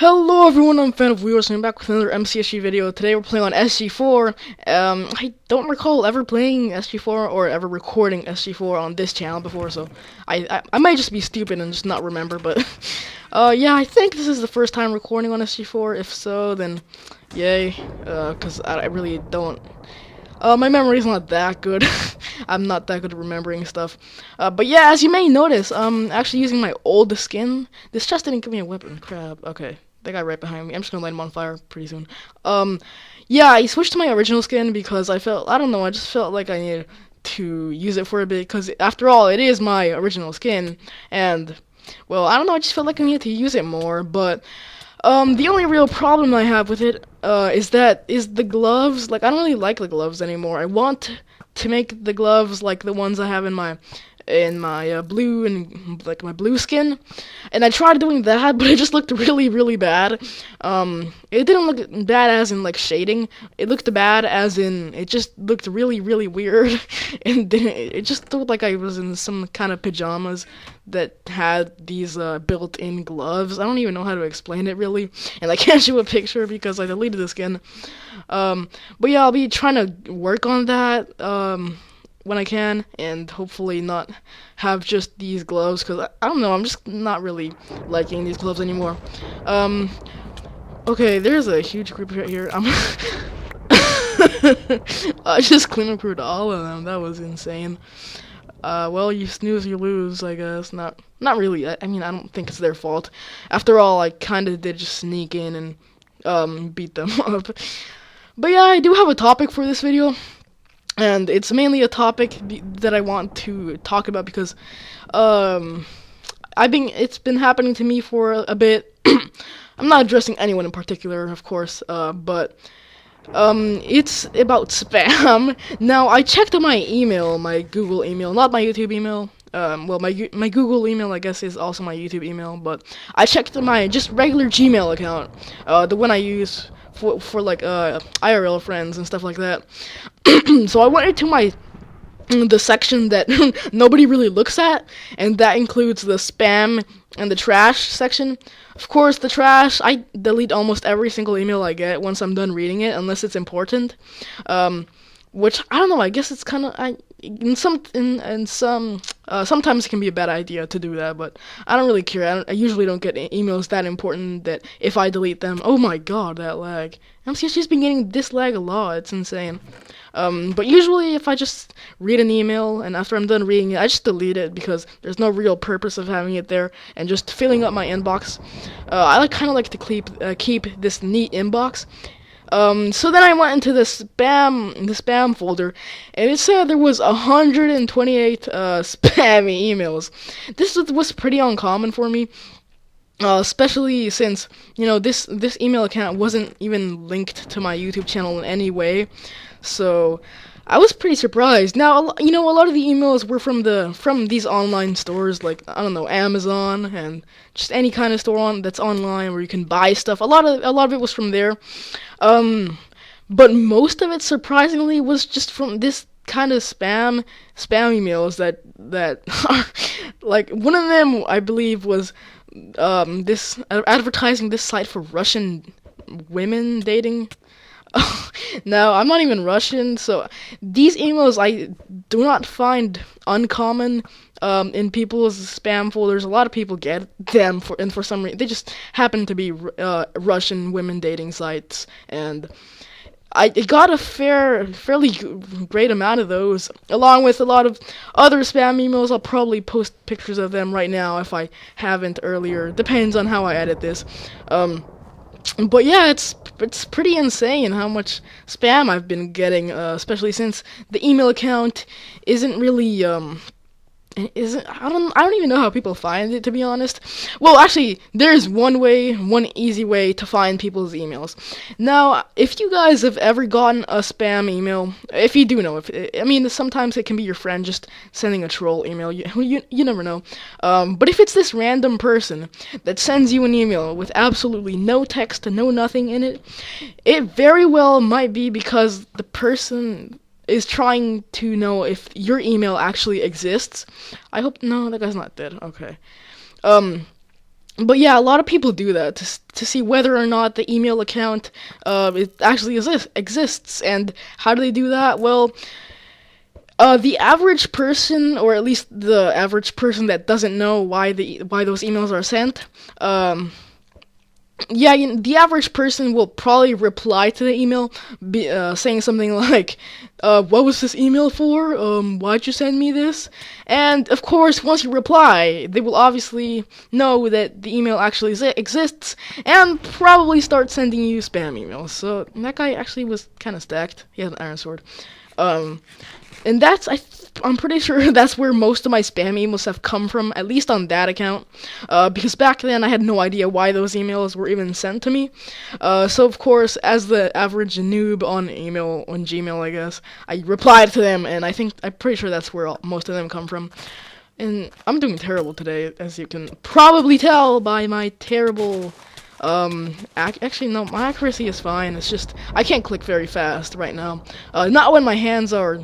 Hello everyone, I'm FanOfWheels and I'm back with another MCSG video. Today we're playing on SG4. I don't recall ever playing SG4 or ever recording SG4 on this channel before, so I might just be stupid and just not remember, but yeah, I think this is the first time recording on SG4. If so, then yay, because I really don't. My memory's not that good. I'm not that good at remembering stuff. But yeah, as you may notice, actually using my old skin. This chest didn't give me a weapon. Crap. Okay. That guy right behind me. I'm just gonna light him on fire pretty soon. Yeah, I switched to my original skin because I don't know, I just felt like I needed to use it for a bit, because after all, it is my original skin, and, well, I don't know, I just felt like I needed to use it more, but, the only real problem I have with it, is the gloves. Like, I don't really like the gloves anymore. I want to make the gloves like the ones I have in my blue and like my blue skin, and I tried doing that, but it just looked really bad. It didn't look bad as in like shading. It looked bad as in it just looked really weird, and it just looked like I was in some kind of pajamas that had these built-in gloves. I don't even know how to explain it really, and I can't show a picture because I deleted the skin. But yeah, I'll be trying to work on that when I can, and hopefully not have just these gloves, because I don't know, I'm just not really liking these gloves anymore. Okay, there's a huge group right here. I just clean approved all of them. That was insane. Well, you snooze, you lose, I guess. Not really. I mean, I don't think it's their fault. After all, I kind of did just sneak in and beat them up. But yeah, I do have a topic for this video. And it's mainly a topic that I want to talk about because it's been happening to me for a bit. I'm not addressing anyone in particular, of course, but it's about spam. Now, I checked my email, my Google email, not my YouTube email. Well, my Google email, I guess, is also my YouTube email, but I checked my just regular Gmail account, the one I use for like IRL friends and stuff like that. So I went into the section that nobody really looks at, and that includes the spam and the trash section. Of course, the trash, I delete almost every single email I get once I'm done reading it, unless it's important. Which, I don't know, I guess it's kind of, sometimes it can be a bad idea to do that, but I don't really care. I usually don't get emails that important that if I delete them, oh my god, that lag. MCSG's been getting this lag a lot, it's insane. But usually if I just read an email, and after I'm done reading it, I just delete it, because there's no real purpose of having it there, and just filling up my inbox. I kind of like to keep this neat inbox. So then I went into the spam folder, and it said there was 128 spammy emails. This was pretty uncommon for me, especially since, you know, this email account wasn't even linked to my YouTube channel in any way. So I was pretty surprised. Now, you know, a lot of the emails were from these online stores, like, I don't know, Amazon and just any kind of store that's online where you can buy stuff. A lot of it was from there. But most of it, surprisingly, was just from this kind of spam emails that are, like, one of them, I believe, was this advertising this site for Russian women dating. Now, I'm not even Russian, so these emails I do not find uncommon in people's spam folders. A lot of people get them, and for some reason, they just happen to be Russian women dating sites, and I got a fairly great amount of those, along with a lot of other spam emails. I'll probably post pictures of them right now if I haven't earlier. Depends on how I edit this. But yeah, it's pretty insane how much spam I've been getting, especially since the email account isn't really I don't even know how people find it, to be honest. Well, actually, there's one easy way to find people's emails. Now, if you guys have ever gotten a spam email, if you do know, I mean, sometimes it can be your friend just sending a troll email. You never know. But if it's this random person that sends you an email with absolutely no text, no nothing in it, it very well might be because the person is trying to know if your email actually exists. I hope, no, that guy's not dead, okay. But yeah, a lot of people do that to see whether or not the email account it actually exists. And how do they do that? Well, the average person, or at least the average person that doesn't know why those emails are sent, yeah, the average person will probably reply to the email, saying something like, "What was this email for? Why'd you send me this?" And of course, once you reply, they will obviously know that the email actually exists, and probably start sending you spam emails. So that guy actually was kind of stacked. He had an iron sword. Um, and I'm pretty sure that's where most of my spam emails have come from, at least on that account, because back then I had no idea why those emails were even sent to me. So of course, as the average noob on Gmail, I guess, I replied to them, and I'm pretty sure that's where most of them come from. And I'm doing terrible today, as you can probably tell by my terrible. Actually, no, my accuracy is fine. It's just I can't click very fast right now. Not when my hands are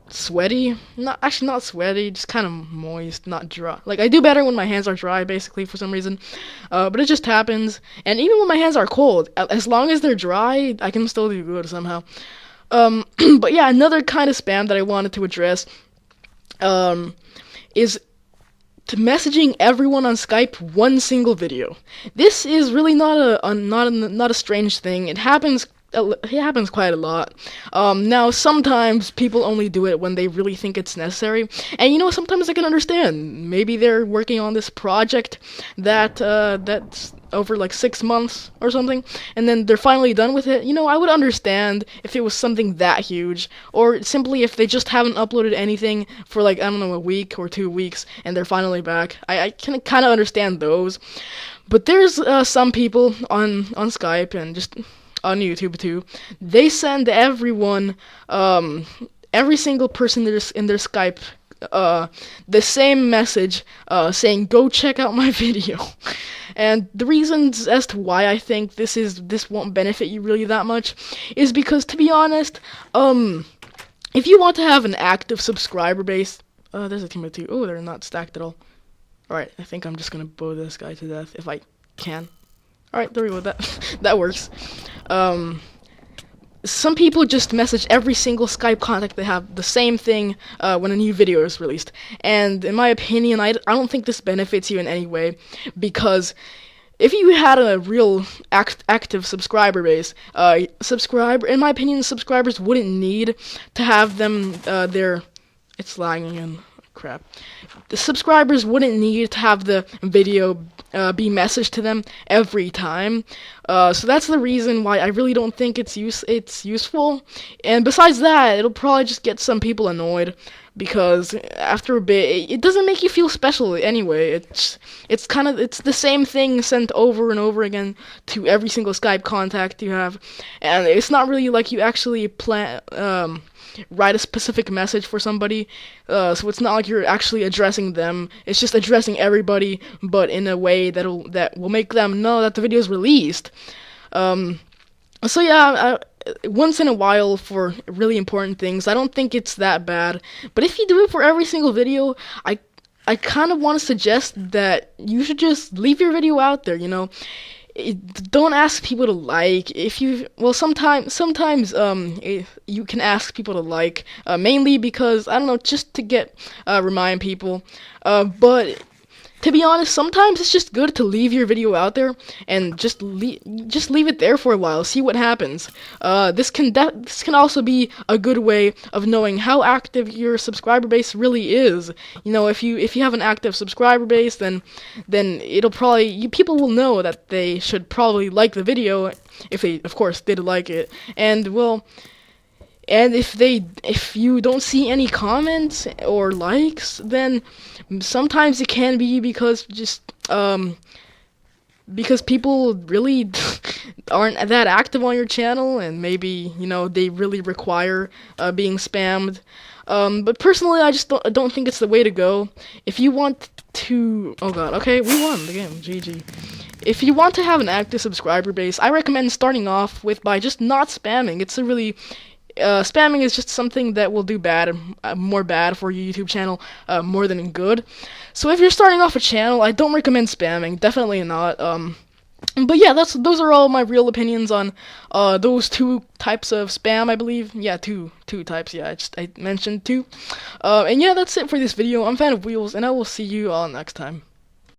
sweaty. Not sweaty, just kind of moist, not dry. Like, I do better when my hands are dry, basically, for some reason. But it just happens. And even when my hands are cold, as long as they're dry, I can still do good somehow. But yeah, another kind of spam that I wanted to address, is to messaging everyone on Skype one single video. This is really not a strange thing. It happens quite a lot. Now, sometimes people only do it when they really think it's necessary, and sometimes I can understand. Maybe they're working on this project that's over like 6 months or something, and then they're finally done with it. I would understand if it was something that huge, or simply if they just haven't uploaded anything for like, I don't know, a week or 2 weeks, and they're finally back. I can kind of understand those. But there's some people on Skype and just on YouTube too. They send everyone, every single person in their Skype, the same message, saying, "Go check out my video." And the reasons as to why I think this won't benefit you really that much is because, to be honest, if you want to have an active subscriber base, there's a team of 2. Oh, they're not stacked at all. Alright, I think I'm just gonna bow this guy to death if I can. Alright, there we go, that works. Some people just message every single Skype contact they have the same thing when a new video is released. And in my opinion, I don't think this benefits you in any way, because if you had a real active subscriber base, in my opinion, subscribers wouldn't need to have them, it's lagging again. Crap. The subscribers wouldn't need to have the video be messaged to them every time. So that's the reason why I really don't think it's useful. And besides that, it'll probably just get some people annoyed, because after a bit, it doesn't make you feel special anyway. It's the same thing sent over and over again to every single Skype contact you have, and it's not really like you actually write a specific message for somebody, so it's not like you're actually addressing them. It's just addressing everybody, but in a way that will make them know that the video is released. So yeah, once in a while for really important things, I don't think it's that bad. But if you do it for every single video, I kind of want to suggest that you should just leave your video out there. Don't ask people to like. Sometimes you can ask people to like, mainly because, I don't know, just to remind people, but to be honest, sometimes it's just good to leave your video out there and just leave it there for a while, see what happens. This can also be a good way of knowing how active your subscriber base really is. If you have an active subscriber base, then it'll probably people will know that they should probably like the video, if they of course did like it. And if you don't see any comments or likes, then sometimes it can be because people really aren't that active on your channel, and maybe they really require being spammed. But personally, I just don't think it's the way to go. If you want to, oh god, okay, we won the game, GG. If you want to have an active subscriber base, I recommend starting off by just not spamming. spamming is just something that will do bad, more bad for your YouTube channel, more than good. So if you're starting off a channel, I don't recommend spamming. Definitely not. But yeah, those are all my real opinions on those two types of spam, I believe. Yeah, two types. Yeah, I mentioned two. And yeah, that's it for this video. I'm Fan of Wheels, and I will see you all next time.